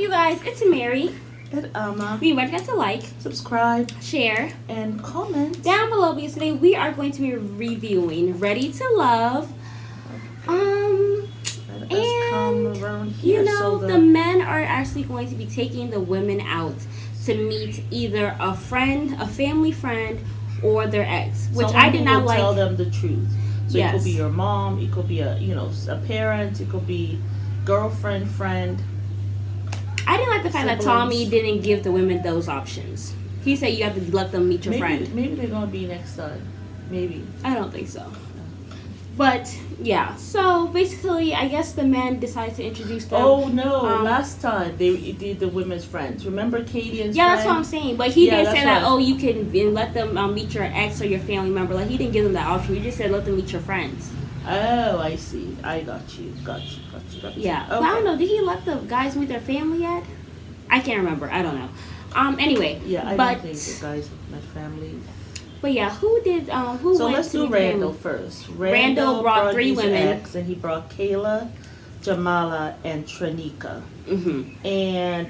you guys, it's Mary. And We invite you guys to like, subscribe, share, and comment down below because today we are going to be reviewing Ready to Love. Let us come around here. You know, the men are actually going to be taking the women out to meet either a friend, a family friend, or their ex, which I did not like. Tell them the truth. So Yes. It could be your mom, it could be a parent, it could be girlfriend, friend. I didn't like the fact that Siblings. Tommy didn't give the women those options. He said you have to let them meet your friend. Maybe they're gonna be next time. Maybe. I don't think so. But yeah, so basically, I guess the men decided to introduce them. Oh no! Last time they did the women's friends. Remember Katie and yeah, that's what I'm saying. But he didn't say that. right. Oh, you can let them meet your ex or your family member. Like he didn't give them that option. He just said let them meet your friends. Oh, I see. I got you. Yeah, Okay. but I don't know. Did he let the guys meet their family yet? I can't remember. I don't know. Anyway. Yeah, I don't think the guys met families. But yeah, who did? Who So went let's to do the Randall family? first. Randall brought 3 his women. Ex, and he brought Kayla, Jamala, and Tranika. Mm-hmm. And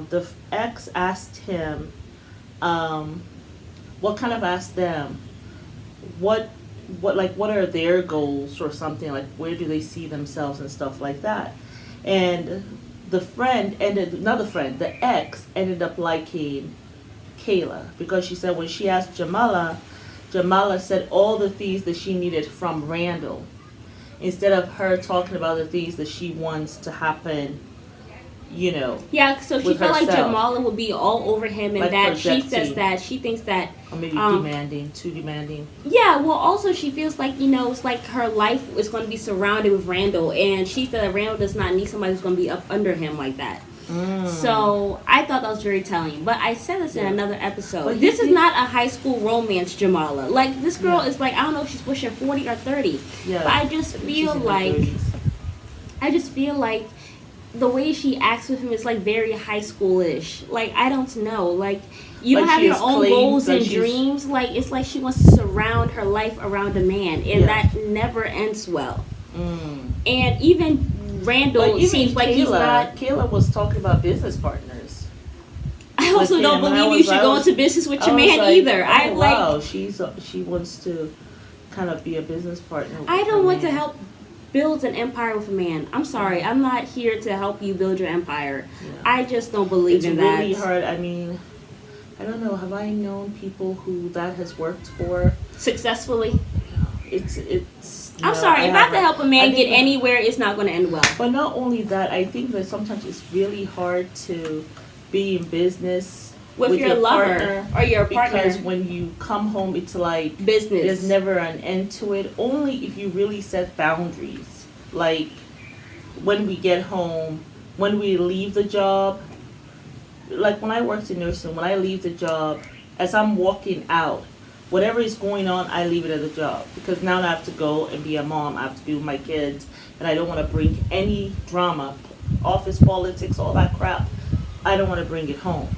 the ex asked him, asked them, what are their goals or something, like where do they see themselves and stuff like that. And the ex ended up liking Kayla because she said when she asked Jamala said all the things that she needed from Randall instead of her talking about the things that she wants to happen, Yeah, so she felt like Jamala would be all over him and like that projecting. she says that she thinks that Or maybe too demanding. Yeah, well also she feels like, it's like her life is going to be surrounded with Randall and she said that Randall does not need somebody who's going to be up under him like that. So I thought that was very telling. But I said this in another episode. But this is not a high school romance, Jamala. Like this girl is like, I don't know if she's pushing 40 or 30. Yeah. But I just feel like the way she acts with him is like very high schoolish. Like I don't know. Like you don't have your own goals and dreams. Like it's like she wants to surround her life around a man, and that never ends well. And even Randall seems like he's not. Kayla was talking about business partners. I also don't believe you should go into business with your man either. She wants to kind of be a business partner. I don't want to help build an empire with a man. I'm sorry. I'm not here to help you build your empire. Yeah. I just don't believe in that. It's really hard. I mean, I don't know. Have I known people who that has worked for successfully? It's. I'm sorry. If I have to help a man get anywhere, it's not going to end well. But not only that, I think that sometimes it's really hard to be in business with your lover or your partner. Because when you come home, it's like business. There's never an end to it. Only if you really set boundaries. Like when we get home, when we leave the job. Like when I worked in nursing, when I leave the job, as I'm walking out, whatever is going on, I leave it at the job. Because now I have to go and be a mom. I have to be with my kids. And I don't want to bring any drama, office politics, all that crap. I don't want to bring it home.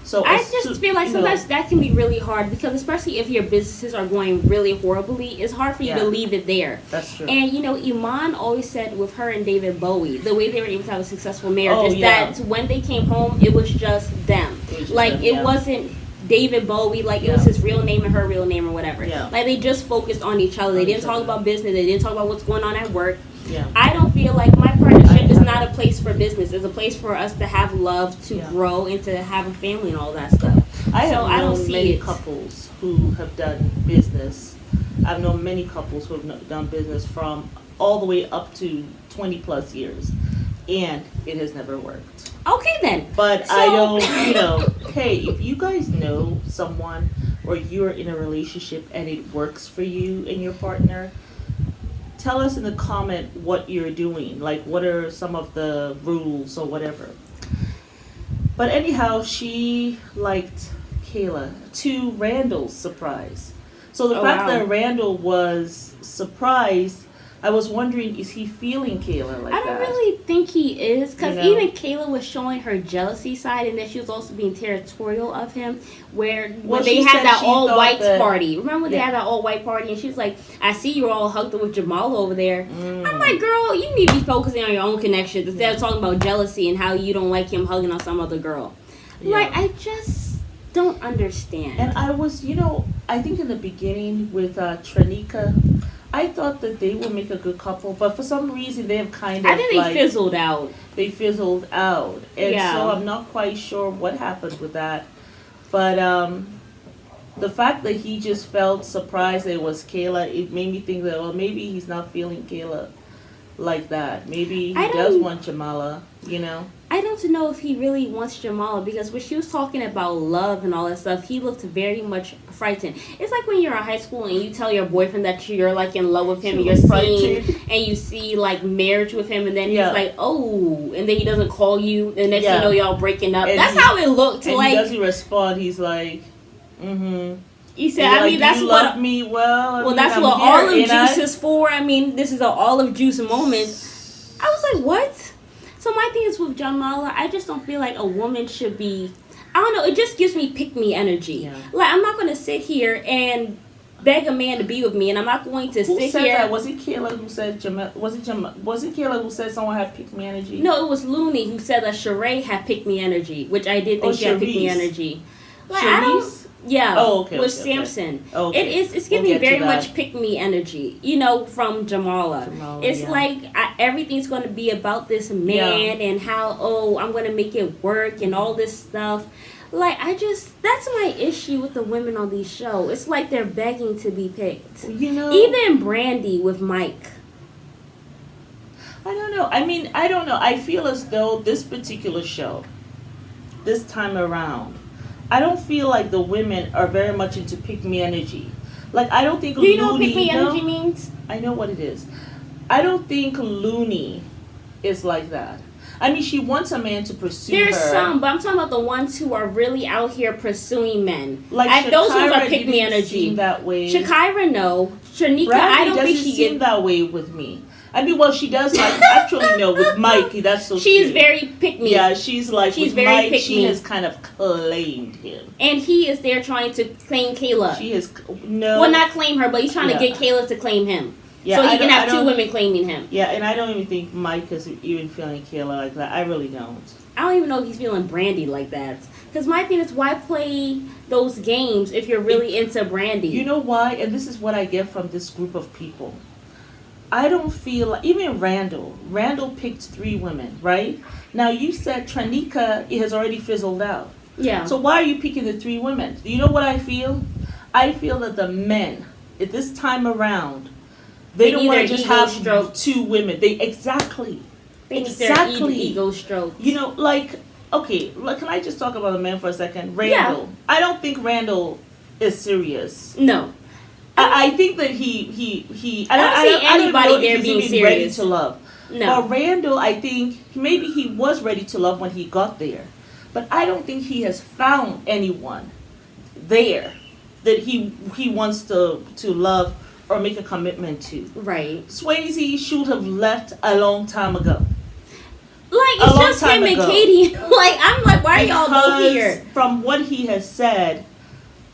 So I just feel like sometimes that can be really hard because especially if your businesses are going really horribly, it's hard for you to leave it there. That's true. And Iman always said with her and David Bowie, the way they were able to have a successful marriage is that when they came home, it was just them. It wasn't David Bowie, it was his real name and her real name or whatever. Yeah. Like they just focused on each other. They didn't talk about business. They didn't talk about what's going on at work. Yeah. I don't feel like my partnership is not a place for business. It's a place for us to have love, to grow, and to have a family and all that stuff. I don't see many couples who have done business. I've known many couples who have done business from all the way up to 20 plus years, and it has never worked. Okay then. But I don't, hey, if you guys know someone or you're in a relationship and it works for you and your partner, tell us in the comment what you're doing. Like, what are some of the rules or whatever. But anyhow, she liked Kayla to Randall's surprise. So the fact that Randall was surprised I was wondering, is he feeling Kayla like that? I don't really think he is, because You know? even Kayla was showing her jealousy side, and then she was also being territorial of him, when they had that all-white party. Remember when they had that all-white party, and she was like, I see you're all hugged up with Jamal over there. I'm like, girl, you need to be focusing on your own connections instead of talking about jealousy and how you don't like him hugging on some other girl. Like, I just don't understand. And I was, I think in the beginning with Tranika, I thought that they would make a good couple, but for some reason they have kind of I think they fizzled out. They fizzled out. And so I'm not quite sure what happened with that. But the fact that he just felt surprised that it was Kayla, it made me think that, well, maybe he's not feeling Kayla like that. Maybe he does want Jamala, I don't know if he really wants Jamala, because when she was talking about love and all that stuff, he looked very much frightened. It's like when you're in high school and you tell your boyfriend that you're like in love with him, and you're seeing and you see like marriage with him, and then he's like, oh, and then he doesn't call you, and next thing you know, y'all breaking up. And that's how it looked. And like, he doesn't respond. He's like, He said, I mean, that's what. Love me well. That's what olive juice is for. I mean, this is an olive juice moment. I was like, what? So my thing is with Jamala, I just don't feel like a woman should be. I don't know. It just gives me pick me energy. Yeah. Like, I'm not going to sit here and beg a man to be with me, and I'm not going to sit said here. That? Was it Kayla who said Was it Kayla who said someone had pick me energy? No, it was Looney who said that Sheree had pick me energy, which I did think she had pick me energy. Like, I don't. Yeah. Oh, okay. With Samson. Okay. It's giving me very much pick me energy, from Jamala. It's like everything's going to be about this man and how, I'm going to make it work and all this stuff. Like, that's my issue with the women on these shows. It's like they're begging to be picked. Even Brandy with Mike. I don't know. I mean, I don't know. I feel as though this particular show, this time around, I don't feel like the women are very much into pick me energy. Like, I don't think Looney... Do you know what pick me energy means? I know what it is. I don't think Looney is like that. I mean, she wants a man to pursue her. There's some, but I'm talking about the ones who are really out here pursuing men. Like, those ones are pick me energy. Seem that way. Shakira, no. Shanika, Bradley I don't think she seem that way with me. I mean, well, she does actually no, with Mike, that's so She's cute. very pick me. Yeah, she's with very Mike, she has kind of claimed him. And he is there trying to claim Kayla. She is, no. Well, not claim her, but he's trying to get Kayla to claim him. Yeah, so he can have two women claiming him. Yeah, and I don't even think Mike is even feeling Kayla like that. I really don't. I don't even know if he's feeling Brandy like that. Because my thing is, why play those games if you're really into Brandy? You know why? And this is what I get from this group of people. I don't feel like, even Randall picked 3 women, right? Now you said Tranika has already fizzled out. Yeah. So why are you picking the 3 women? Do you know what I feel? I feel that the men, at this time around, they don't want to just have 2 women. They need their ego stroke. Okay, can I just talk about the men for a second? Randall. Yeah. I don't think Randall is serious. No. I think that he I don't see anybody there being serious. Ready to love. No. But Randall, I think maybe he was ready to love when he got there, but I don't think he has found anyone there that he wants to love or make a commitment to. Right. Swayze should have left a long time ago. Like, it's just him and Katie. Like, I'm like, why are y'all both here? From what he has said,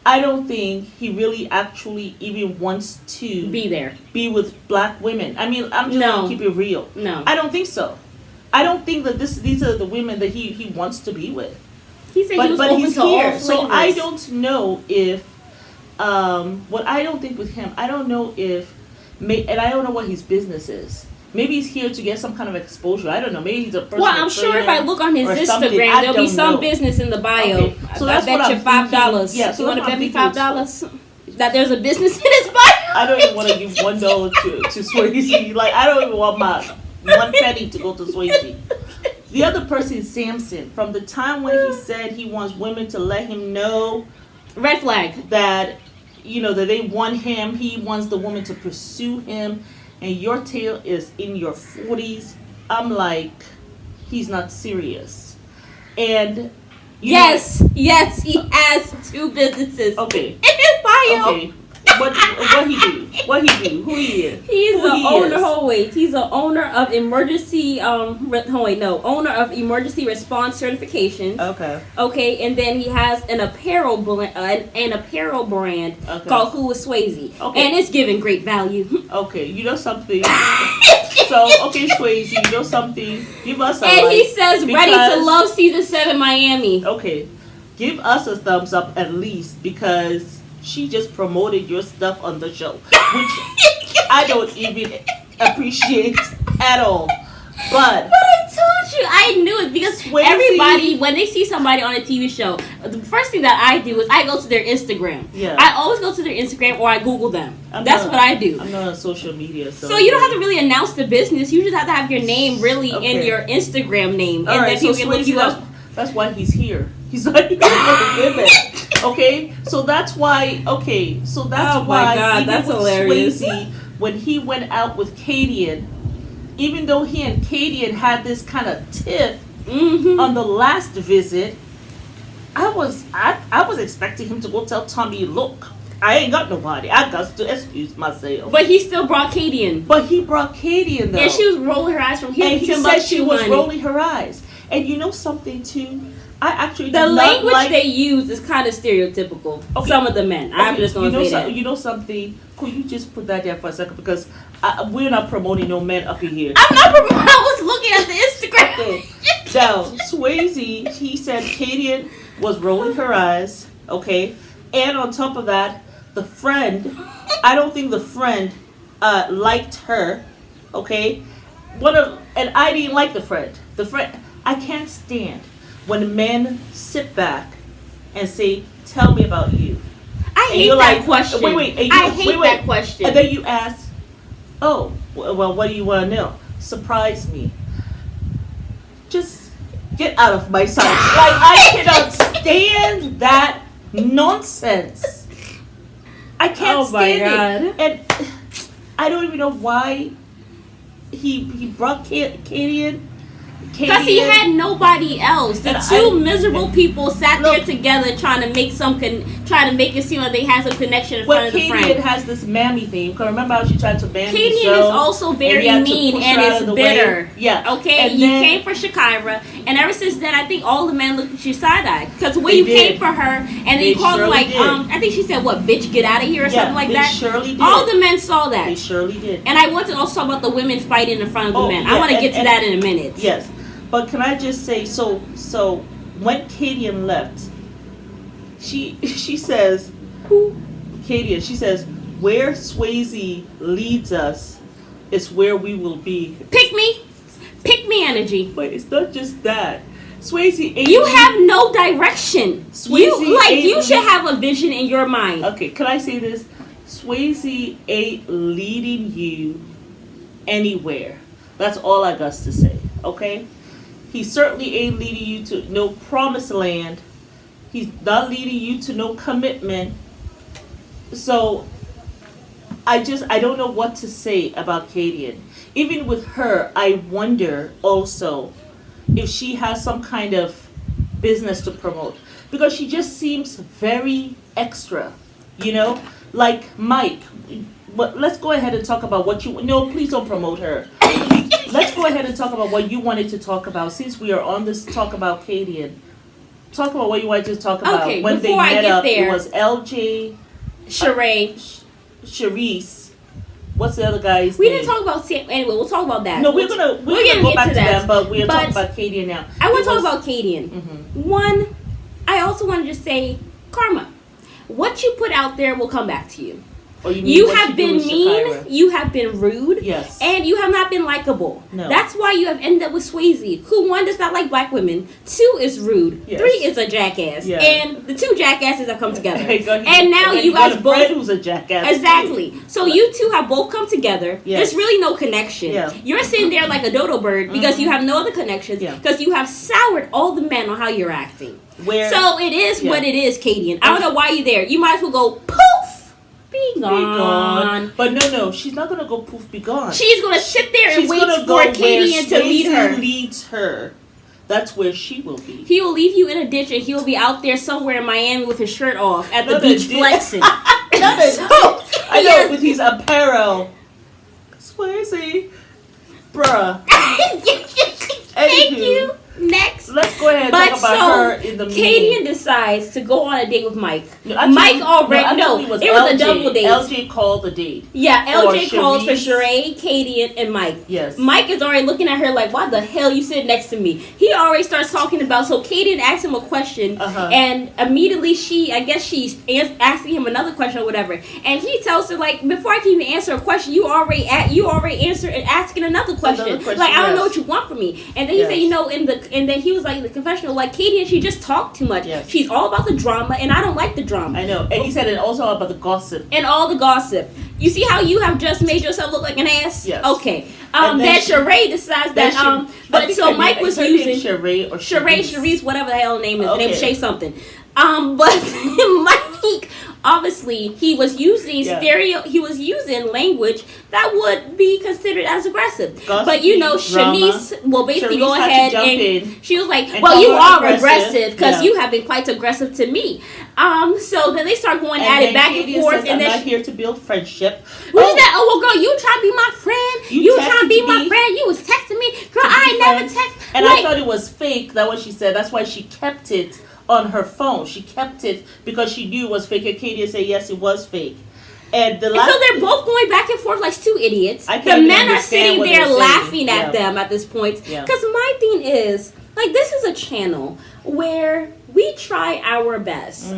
I don't think he really actually even wants to be with black women. I mean, I'm just going to keep it real. No. I don't think so. I don't think that these are the women that he wants to be with. He said he was open to all flavors. So I don't know if, what I don't think with him, I don't know if, and I don't know what his business is. Maybe he's here to get some kind of exposure. I don't know. Maybe he's a person. Well, I'm sure if I look on his Instagram, there'll be some business in the bio. Okay. So I bet you $5. Yeah, so you want to bet me $5 that there's a business in his bio? I don't even want to give $1 to Swayze. Like, I don't even want my 1 penny to go to Swayze. The other person is Samson. From the time when he said he wants women to let him know, red flag, that that they want him, he wants the woman to pursue him. And your tail is in your 40s, I'm like, he's not serious. And yes, he has 2 businesses. Okay. In his bio. Okay. What he do? What he do? Who he is? He's the owner. Hold wait. He's the owner of emergency. Owner of emergency response certifications. Okay. Okay, and then he has an apparel brand. Called Who is Swayze. Okay. And it's giving great value. Okay, you know something. So okay, Swayze, you know something. Give us a and he says ready to love season 7 Miami. Okay, give us a thumbs up at least because she just promoted your stuff on the show, which I don't even appreciate at all. But I told you, I knew it because Swayze, everybody, when they see somebody on a TV show, the first thing that I do is I go to their Instagram. Yeah. I always go to their Instagram or I Google them. That's what I do. I'm not on social media, so you don't have to really announce the business. You just have to have your name really in your Instagram name, all and right, then people can look you up. That's why he's here. He's like women. Okay, so that's why. Okay, so that's why. My God, that's hilarious. Swayze, when he went out with Kadian, even though he and Kadian had this kind of tiff on the last visit, I was expecting him to go tell Tommy, look, I ain't got nobody. I got to excuse myself. But he still brought Kadian. But he brought Kadian though. And she was rolling her eyes from him. And he said she was rolling her eyes. And you know something too? I actually the language they use is kind of stereotypical. Okay. Some of the men. Okay. I'm just going to say that. You know something? Could you just put that there for a second? Because we're not promoting no men up in here. I'm not promoting. I was looking at the Instagram. Now, Swayze, he said Kadian was rolling her eyes. Okay. And on top of that, the friend, I don't think the friend liked her. Okay. And I didn't like the friend. The friend, I can't stand when men sit back and say, tell me about you. I hate that question. Wait. I hate that question. And then you ask, oh, well, what do you want to know? Surprise me. Just get out of my sight. Like, I cannot stand that nonsense. I can't stand it. And I don't even know why he brought Kadian. Because he had nobody else. The two miserable people sat there together trying to make it seem like they had some connection in front of the friend. Kadian has this mammy thing. Because remember how she tried to ban Kadian is also very mean and is bitter. Yeah. Okay? And you came for Shakira. And ever since then, I think all the men looked at you side-eye. Because when you came for her, and then you called her like, I think she said, what, bitch, get out of here or something like that. They surely did. All the men saw that. They surely did. And I want to also talk about the women fighting in front of the men. I want to get to that in a minute. Yes. But can I just say, so when Kadian left, she says, Kadian, she says, where Swayze leads us is where we will be. Pick me energy. But it's not just that. Swayze ain't you have no direction. You should have a vision in your mind. Okay, can I say this? Swayze ain't leading you anywhere. That's all I got to say, okay? He certainly ain't leading you to no promised land. He's not leading you to no commitment. So, I don't know what to say about Kadian. Even with her, I wonder also if she has some kind of business to promote. Because she just seems very extra, you know? Like Mike. But let's go ahead and talk about what you... No, please don't promote her. Let's go ahead and talk about what you wanted to talk about. Since we are on this talk about Kadian, talk about what you wanted to talk about. Okay, when they met up, it was LJ, Sharice. What's the other guy's We name? didn't talk about Sam. Anyway, we'll talk about that. No, we're gonna go back to them, but we're talking about Kadian now. I want to talk about Kadian. One, I also want to just say, karma. What you put out there will come back to you. You have been mean, you have been rude, yes, and you have not been likable. No. That's why you have ended up with Swayze, who, one, does not like black women, two, is rude, yes, three, is a jackass, and the two jackasses have come together. And now you guys both... friend who's a jackass. Exactly. Too. So you two have both come together. Yes. There's really no connection. Yeah. You're sitting there like a dodo bird because you have no other connections, because you have soured all the men on how you're acting. So it is what it is, Kadian. I don't know why you're there. You might as well go poof. Be gone. But no, she's not gonna go poof, be gone. She's gonna sit there and wait for Kadian to lead her. Leads her. That's where she will be. He will leave you in a ditch and he'll be out there somewhere in Miami with his shirt off at the beach flexing. love it. I know, with his apparel. Swayze. Bruh. Thank you. Next. Let's go ahead and talk about her in the meeting. Kadian decides to go on a date with Mike. No, actually, Mike already it was a double date. LJ called the date. Yeah, LJ calls for Sheree, Kadian, and Mike. Yes. Mike is already looking at her like, why the hell you sitting next to me? He already starts talking about, so Kadian asks him a question, and immediately she's asking him another question or whatever. And he tells her, like, before I can even answer a question, you already answered and asking another question. Like, I don't know what you want from me. And then he said, and then he was like in the confessional, like, Kadian, she just talked too much. Yes. She's all about the drama, and I don't like the drama. I know. And he said it also about the gossip. And all the gossip. You see how you have just made yourself look like an ass? Yes. Okay. Then Sheree decides that but so Mike was using Sheree or Sheree's whatever the hell her name is. Okay. Name Shay something. But Mike, obviously, he was using language that would be considered as aggressive. Gossipy, but Shanice will basically go ahead and she was like, well, you are aggressive because you have been quite aggressive to me. So then they start going at it back and forth. Says, I'm not here to build friendship. Who's that? Oh, well, girl, you trying to be my friend? You trying to be my friend? You was texting me, girl. I ain't never text. And I thought it was fake. That's what she said. That's why she kept it on her phone. She kept it because she knew it was fake. And Katie said, yes, it was fake. And so they're both going back and forth like two idiots. The men are sitting there laughing at them at this point. Because my thing is, like, this is a channel where we try our best.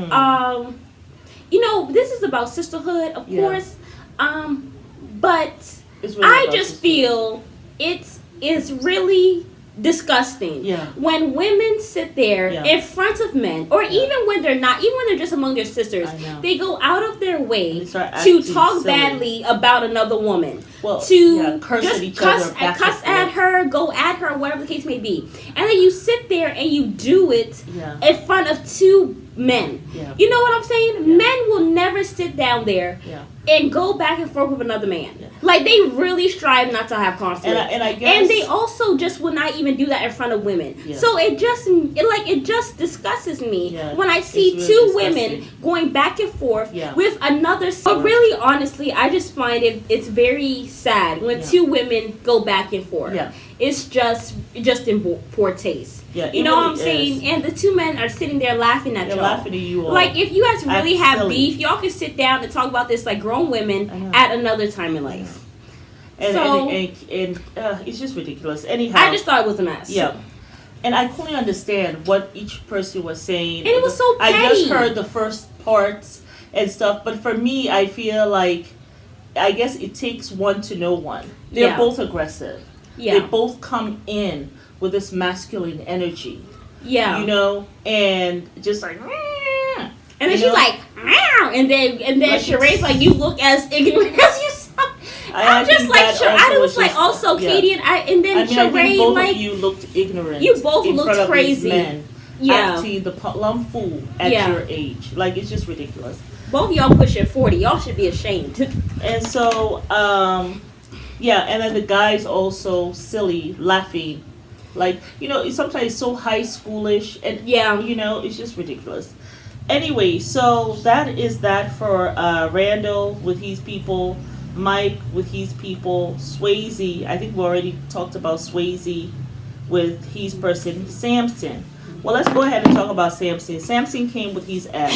This is about sisterhood, of course. But really I just feel it's really disgusting when women sit there in front of men, or even when they're not, even when they're just among their sisters, they go out of their way to talk badly about another woman, to cuss at her, go at her, whatever the case may be, and then you sit there and you do it in front of two men. You know what I'm saying? Men will never sit down there and go back and forth with another man. Like, they really strive not to have conflict. And I guess, and they also just will not even do that in front of women. So it just disgusts me when I see really two women going back and forth with another. But really, honestly, I just find it's very sad when two women go back and forth. It's just in poor taste. You know what I'm saying? And the two men are sitting there laughing at y'all. Laughing at you all. Like, if you guys really have beef, y'all can sit down and talk about this like grown women at another time in life. And it's just ridiculous. Anyhow, I just thought it was a mess. Yeah. And I couldn't understand what each person was saying. And it was so petty. I just heard the first parts and stuff. But for me, I feel like, I guess it takes one to know one. They're both aggressive. They both come in with this masculine energy. And just like, and then she's like, and then like, Sheree's like, you look as ignorant as you sound. I'm just like, I was like, also Katie and then Sheree, I think both of you looked ignorant. You both looked crazy. Men acting the plum fool at your age. Like, it's just ridiculous. Both of y'all pushing 40. Y'all should be ashamed. And so, and then the guys also silly, laughing. Like, sometimes it's so high schoolish. And, it's just ridiculous. Anyway, so that is that for Randall with his people, Mike with his people, Swayze. I think we already talked about Swayze with his person, Samson. Well, let's go ahead and talk about Samson. Samson came with his ex.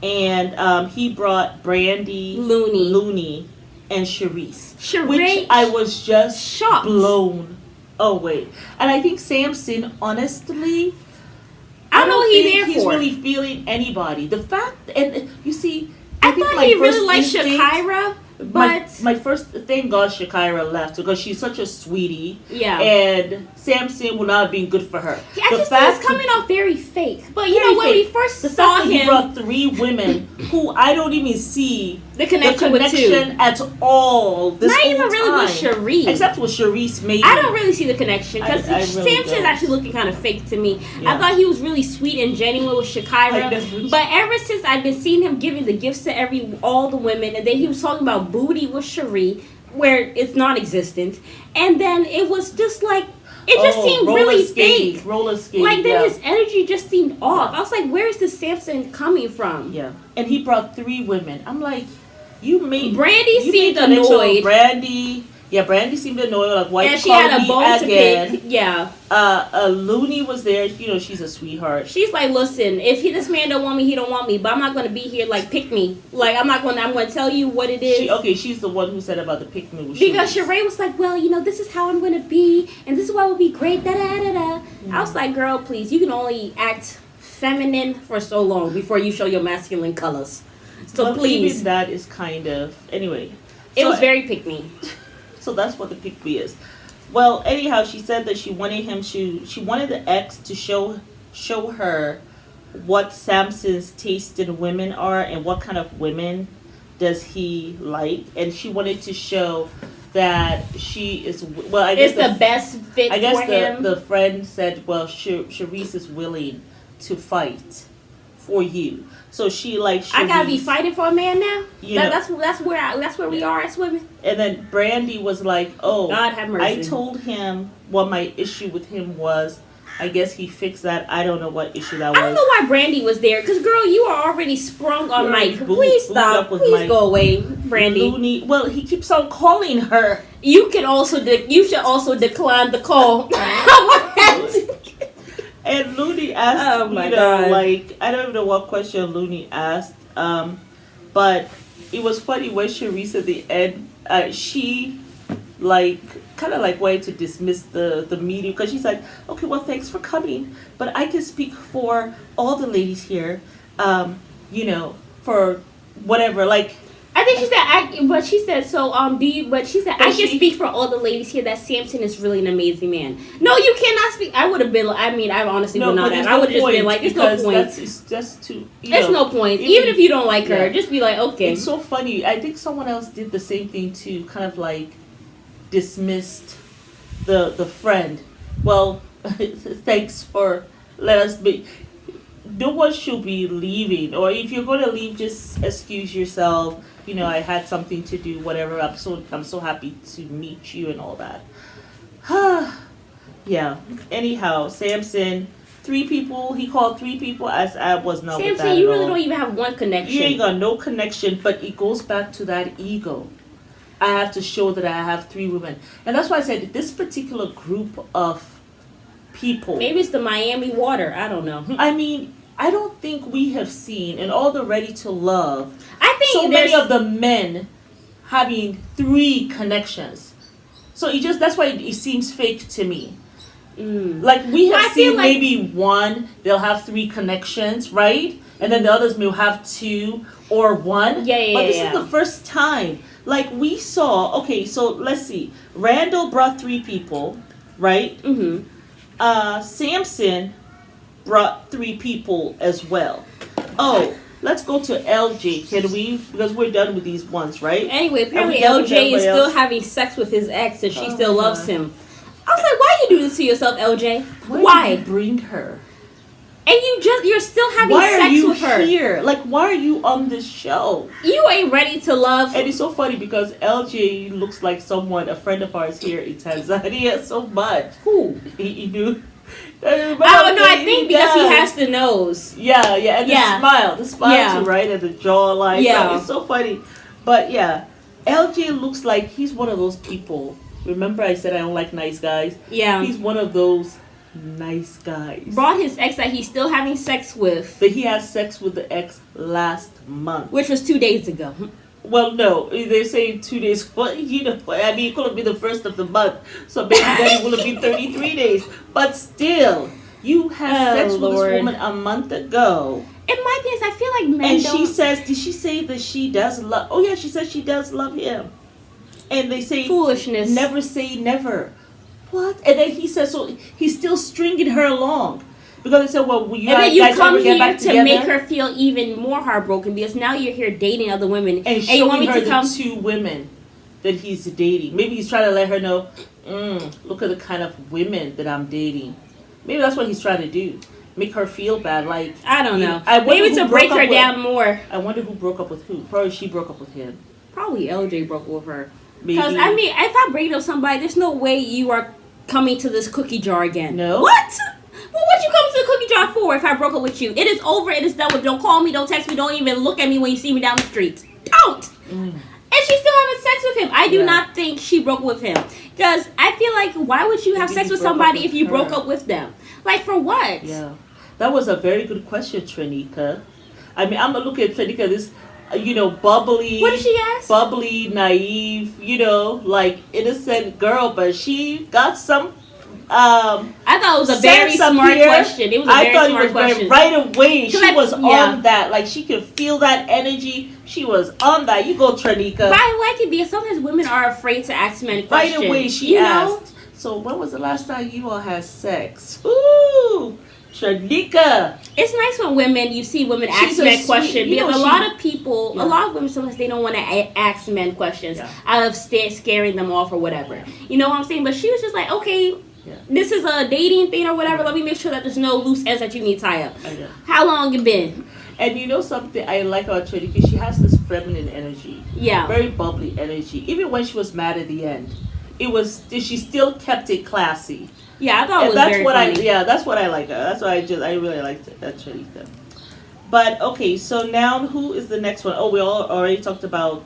And he brought Brandy, Looney, and Sharice. Which I was just shocked. Blown away. And I think Samson, honestly, I don't think he's really feeling anybody. The fact, and you see, I thought he really liked Shakira. But my first, thank God Shakira left because she's such a sweetie. And Samson would not have been good for her. I just think it's coming off very fake. But when we first saw him, he brought three women who I don't even see the connection with at all. Not even really with Sharice. Except with Sharice, maybe. I don't really see the connection because Samson's actually looking kind of fake to me. I thought he was really sweet and genuine with Shakira. But ever since I've been seeing him giving the gifts to all the women, and then he was talking about booty with Cherie, where it's non-existent, and then it was just like, it just seemed really fake. Roller skating. Like, then his energy just seemed off. I was like, where is this Samson coming from? Yeah. And he brought 3 women. I'm like, Brandy seemed annoyed. Brandy seemed annoyed. Like, why and she had a bone to pick. Yeah. Looney was there. You know, she's a sweetheart. She's like, listen, if this man don't want me, he don't want me. But I'm not going to be here, like, pick me. Like, I'm going to tell you what it is. She's the one who said about the pick me. Because Sheree was like, well, you know, this is how I'm going to be. And this is why it will be great. Da-da-da-da. I was like, girl, please. You can only act feminine for so long before you show your masculine colors. So please. Even that is kind of... Anyway. It was very pick me. So that's what the pick me is. Well, anyhow, she said that she wanted the ex to show her what Samson's taste in women are and what kind of women does he like, and she wanted to show that she is I guess it's the best fit. I guess for him. The friend said, well, Sharice is willing to fight for you. So she Sharice. I gotta be fighting for a man now. That's where we are as women. And then Brandy was like, "Oh, God have mercy." I told him what my issue with him was. I guess he fixed that. I don't know what issue that was. I don't know why Brandy was there. Because, girl, you are already sprung on Mike. Please stop. Please go away, Brandy. Looney. Well, he keeps on calling her. You should also decline the call. And Looney asked, oh my God. Like, I don't even know what question Looney asked, but it was funny when Sharice at the end, she, kind of wanted to dismiss the meeting, because she's like, okay, well, thanks for coming, but I can speak for all the ladies here, for whatever, I think she said, I can speak for all the ladies here that Samson is really an amazing man. No, you cannot speak. I would have been, I honestly would not have. I would have just been like, there's no point. It's just too, there's no point. Even if you don't like her, just be like, okay. It's so funny. I think someone else did the same thing too, kind of dismissed the friend. Well, thanks for letting us be. No one should be leaving, or if you're going to leave, just excuse yourself. I had something to do, whatever. I'm so happy to meet you and all that. Yeah. Anyhow, Samson, 3 people. He called 3 people. I was not with that Samson, you really don't even have one connection. You ain't got no connection, but it goes back to that ego. I have to show that I have 3 women, and that's why I said this particular group of people. Maybe it's the Miami water. I don't know. I mean, I don't think we have seen in all the Ready to Love. I think so many of the men having 3 connections. So that's why it seems fake to me. We have seen maybe one, they'll have 3 connections, right? And then the others may have 2 or 1. Yeah. But this is the first time. We saw, okay, so let's see. Randall brought 3 people, right? Mm-hmm. Samson brought 3 people as well. Oh, let's go to LJ, can we? Because we're done with these ones, right? Anyway, apparently LJ is still having sex with his ex and she still loves him. I was like, why you do this to yourself, LJ? Why? Did you bring her? And you're still having sex with her. Why are you here? Why are you on this show? You ain't ready to love. And it's so funny because LJ looks like a friend of ours here in Tanzania so much. Who? You do? I think because he has the nose. Yeah, and the smile too, right? And the jawline. Yeah. It's so funny. But yeah, LJ looks like he's one of those people. Remember I said I don't like nice guys? Yeah. He's one of those nice guys. Brought his ex that he's still having sex with. But he had sex with the ex last month. Which was 2 days ago. Well, no, they're saying 2 days. Well, it could have been the first of the month, so maybe then it would have been 33 days. But still, you had sex with this woman a month ago. And my thing is, I feel like men and she says, did she say that she does love? Oh yeah, she says she does love him. And they say foolishness. Never say never. What? And then he says, so he's still stringing her along. Because they said, well, you come here to make her feel even more heartbroken because now you're here dating other women. And you want me her to come the 2 women that he's dating. Maybe he's trying to let her know, look at the kind of women that I'm dating. Maybe that's what he's trying to do. Make her feel bad. I don't know. Maybe to break her down more. I wonder who broke up with who. Probably she broke up with him. Probably LJ broke up with her. Because, if I break up with somebody, there's no way you are coming to this cookie jar again. No. What? Well, what you come to the cookie jar for if I broke up with you? It is over. It is done with. Don't call me. Don't text me. Don't even look at me when you see me down the street. Don't. And she's still having sex with him. I do not think she broke with him. Because I feel like, why would you have sex with somebody if you broke up with them? Like, for what? Yeah. That was a very good question, Trinika. I mean, I'm going to look at Trinika, this, bubbly. What did she ask? Bubbly, naive, like innocent girl. But she got some... I thought it was a very smart question. It was a very smart question. Right away, she was on that. Like, she could feel that energy. She was on that. You go, Trinika. But I like it because sometimes women are afraid to ask men questions. Right away, she asked. So, when was the last time you all had sex? Ooh, Trinika. It's nice when you see women ask men questions. Because a lot of women, sometimes they don't want to ask men questions out of scaring them off or whatever. You know what I'm saying? But she was just like, okay, this is a dating thing or whatever. Let me make sure that there's no loose ends that you need to tie up. How long it been? And you know something I like about Trinika? She has this feminine energy. Yeah. Very bubbly energy. Even when she was mad at the end, she still kept it classy. Yeah, I thought it was very funny. That's what I like. That's why I really liked that Trinika. But okay, so now who is the next one? Oh, we all already talked about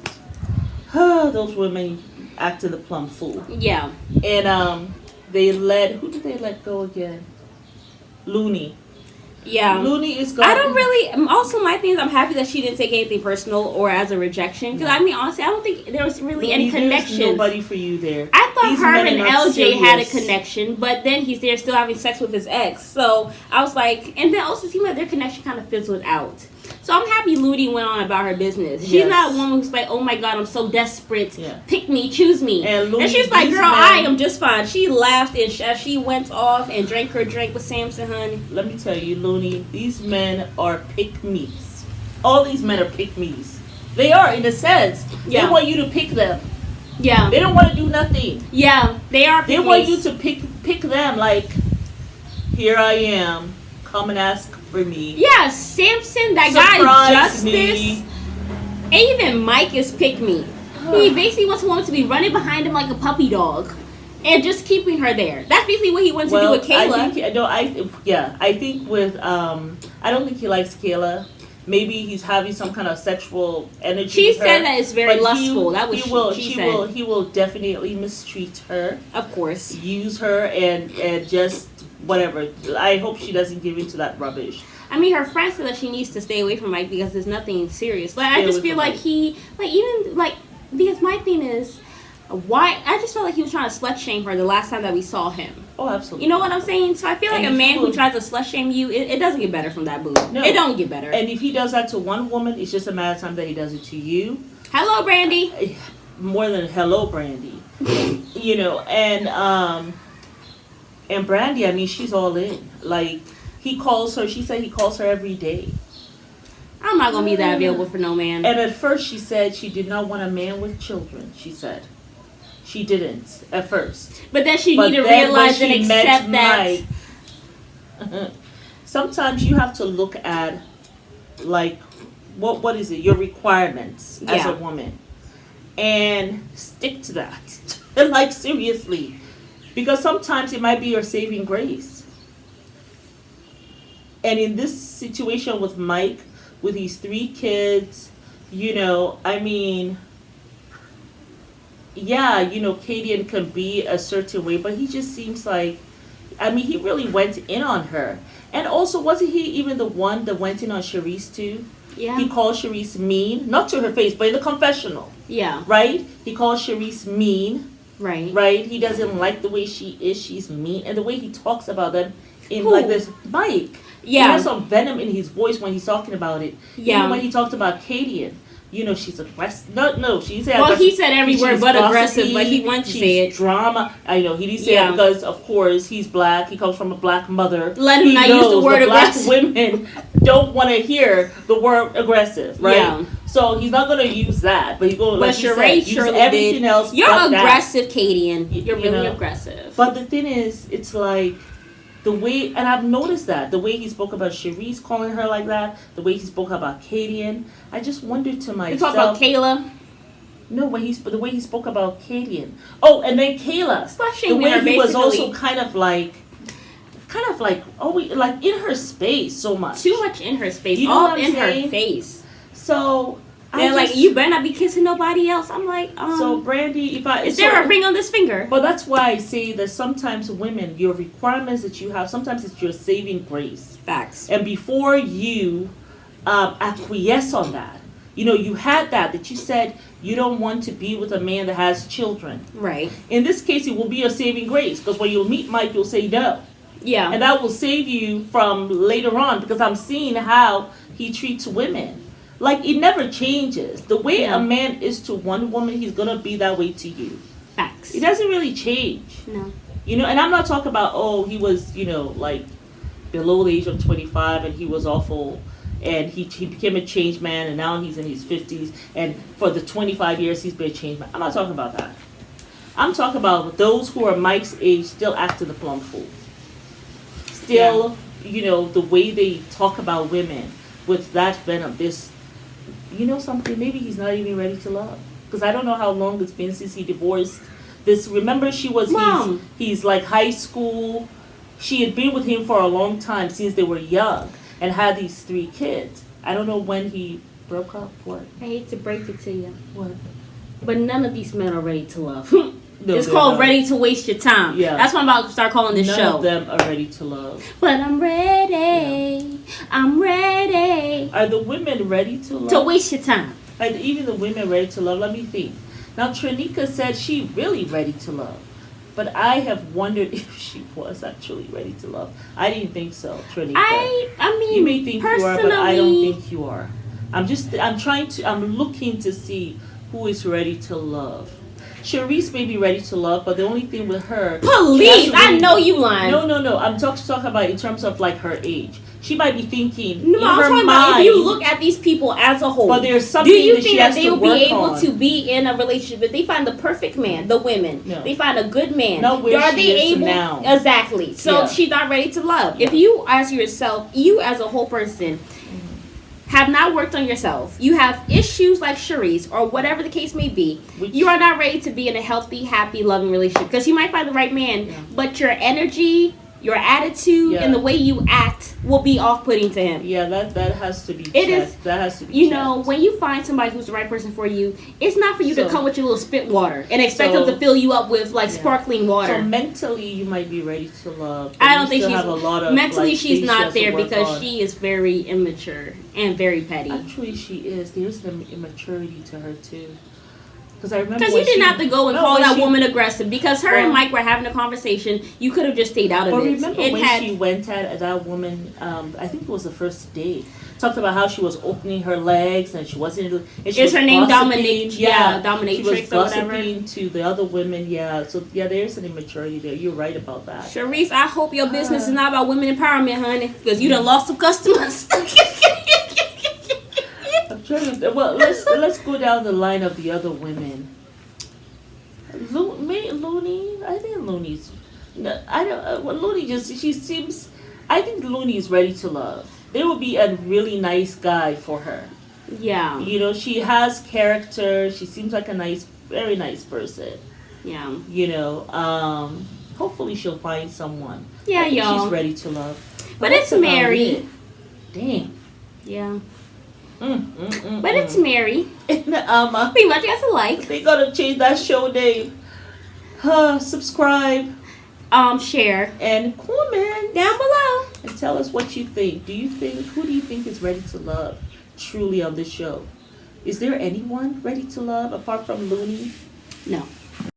those women acting the plum fool. Yeah. And who did they let go again? Looney. Yeah. Looney is going. I don't really. Also, my thing is, I'm happy that she didn't take anything personal or as a rejection. Because I mean, honestly, I don't think there was really any connection. There's nobody for you there. I thought her and LJ had a connection, but then he's there still having sex with his ex. So I was like, and then also it seemed like their connection kind of fizzled out. So I'm happy Looney went on about her business. She's not a woman who's like, oh my God, I'm so desperate. Yeah. Pick me, choose me. And she's like, girl, I am just fine. She laughed as she went off and drank her drink with Samson, honey. Let me tell you, Looney, these men are pick-me's. All these men are pick-me's. They are, in a sense. Yeah. They want you to pick them. Yeah. They don't want to do nothing. Yeah, they are pick-me's. They want you to pick them like, here I am. Come and ask for me. Yeah, Samson, that guy Justice, and even Mike is pick me. He basically wants a woman to be running behind him like a puppy dog, and just keeping her there. That's basically what he wants to do with Kayla. I think with I don't think he likes Kayla. Maybe he's having some kind of sexual energy. She said that it's very lustful. He will definitely mistreat her. Of course, use her and just. Whatever. I hope she doesn't give into that rubbish. I mean, her friend said that she needs to stay away from Mike because there's nothing serious. Like, I just feel like because my thing is, why? I just felt like he was trying to slut shame her the last time that we saw him. Oh, absolutely. You know what I'm saying? So I feel like a man who tries to slut shame you, it doesn't get better from that boo. No. It don't get better. And if he does that to one woman, it's just a matter of time that he does it to you. Hello, Brandy. More than hello, Brandy. And Brandy, I mean, she's all in. Like, she said he calls her every day. I'm not going to be that available for no man. And at first she said she did not want a man with children, she said. She didn't, at first. But then she needed to realize and accept that. Mike, sometimes you have to look at, like, what is it? Your requirements as a woman. And stick to that. Like, seriously. Because sometimes it might be your saving grace. And in this situation with Mike, with his 3 kids, I mean, Kadian can be a certain way, but he just seems like, I mean, he really went in on her. And also, wasn't he even the one that went in on Charisse too? Yeah. He called Charisse mean, not to her face, but in the confessional. Yeah. Right? He called Charisse mean. Right. He doesn't like the way she is. She's mean, and the way he talks about them in like this. Mike. Yeah. He has some venom in his voice when he's talking about it. Yeah. Even when he talked about Kadian, she's aggressive. No, she said. Well, he said every word but aggressive, but he wants to say it. Drama. I know he didn't say it because, of course, he's black. He comes from a black mother. Let him not use the word aggressive. Black women don't want to hear the word aggressive, right? Yeah. So he's not going to use that, but he's going to use everything else. You're aggressive, Kadian. You're really aggressive. But the thing is, it's like the way, and I've noticed that the way he spoke about Charisse, calling her like that, the way he spoke about Kadian, I just wondered to myself. You talk about Kayla. No, the way he spoke about Kadian. Oh, and then Kayla. The way he was also kind of like like in her space so much. Too much in her space. You know all what I'm in saying? her face. So they're like, you better not be kissing nobody else. I'm like, So Brandy, is there a ring on this finger? But that's why I say that sometimes women, your requirements that you have, sometimes it's your saving grace. Facts. And before you acquiesce on that, you had that you said you don't want to be with a man that has children. Right. In this case, it will be a saving grace because when you'll meet Mike, you'll say no. Yeah. And that will save you from later on because I'm seeing how he treats women. Like, it never changes. The way a man is to one woman, he's going to be that way to you. Facts. It doesn't really change. No. And I'm not talking about, he was, like, below the age of 25 and he was awful and he became a changed man and now he's in his 50s and for the 25 years he's been a changed man. I'm not talking about that. I'm talking about those who are Mike's age still acting the plum fool. Still, the way they talk about women with that venom, this... something, maybe he's not even ready to love. Because I don't know how long it's been since he divorced. Remember she was, he's like high school. She had been with him for a long time since they were young and had these 3 kids. I don't know when he broke up. What? I hate to break it to you. What? But none of these men are ready to love. No, it's called not. Ready to Waste Your Time. Yeah. That's what I'm about to start calling this show. None of them are ready to love. But I'm ready. Yeah. I'm ready. Are the women ready to love? To waste your time. Are even the women ready to love? Let me think. Now, Trinika said she really ready to love. But I have wondered if she was actually ready to love. I didn't think so, Trinika. I mean, you may think you are, but I don't think you are. I'm looking to see who is ready to love. Charisse may be ready to love, but the only thing with her... Please, I know you lying. No. I'm talking about in terms of like her age. She might be thinking no, in I'm her talking mind. About if you look at these people as a whole, but there's something do you that think she that has they to will be work able on. to be in a relationship? If they find the perfect man, the women, they find a good man. Not where are she they is able? now. Exactly. So she's not ready to love. Yeah. If you ask yourself, you as a whole person have not worked on yourself, you have issues like Charisse or whatever the case may be, you are not ready to be in a healthy, happy, loving relationship. Because you might find the right man, but your energy, your attitude, and the way you act will be off-putting to him. Yeah, that has to be checked. It is. That has to be You checked. know, when you find somebody who's the right person for you, it's not for you to come with your little spit water and expect them to fill you up with like sparkling water. So mentally, you might be ready to love. I don't think she's have a lot of, mentally. like, she's not there because on. she is very immature and very petty. Actually, she is. There's an immaturity to her too. Because I remember. Because you didn't have to go and call that woman aggressive. Because her and Mike were having a conversation. You could have just stayed out of it. But remember when she went at that woman? I think it was the first date. Talked about how she was opening her legs and she wasn't. And she is her name Dominatrix? Yeah, Dominatrix she was or whatever. gossiping to the other women. Yeah, so there's an immaturity there. You're right about that. Charisse, I hope your business is not about women empowerment, honey. Because you done lost some customers. Well, let's go down the line of the other women. Looney, I think Looney's. I don't. Well, Looney she seems. I think Looney is ready to love. There will be a really nice guy for her. Yeah. You know, she has character. She seems like a very nice person. Yeah. You know, hopefully she'll find someone. Yeah, I think y'all. she's ready to love. But it's Mary. Damn. Yeah. But it's Mary. Pretty much as a like. They gotta change that show name. Subscribe. Share. And comment down below. And tell us what you think. Who do you think is ready to love truly on this show? Is there anyone ready to love apart from Looney? No.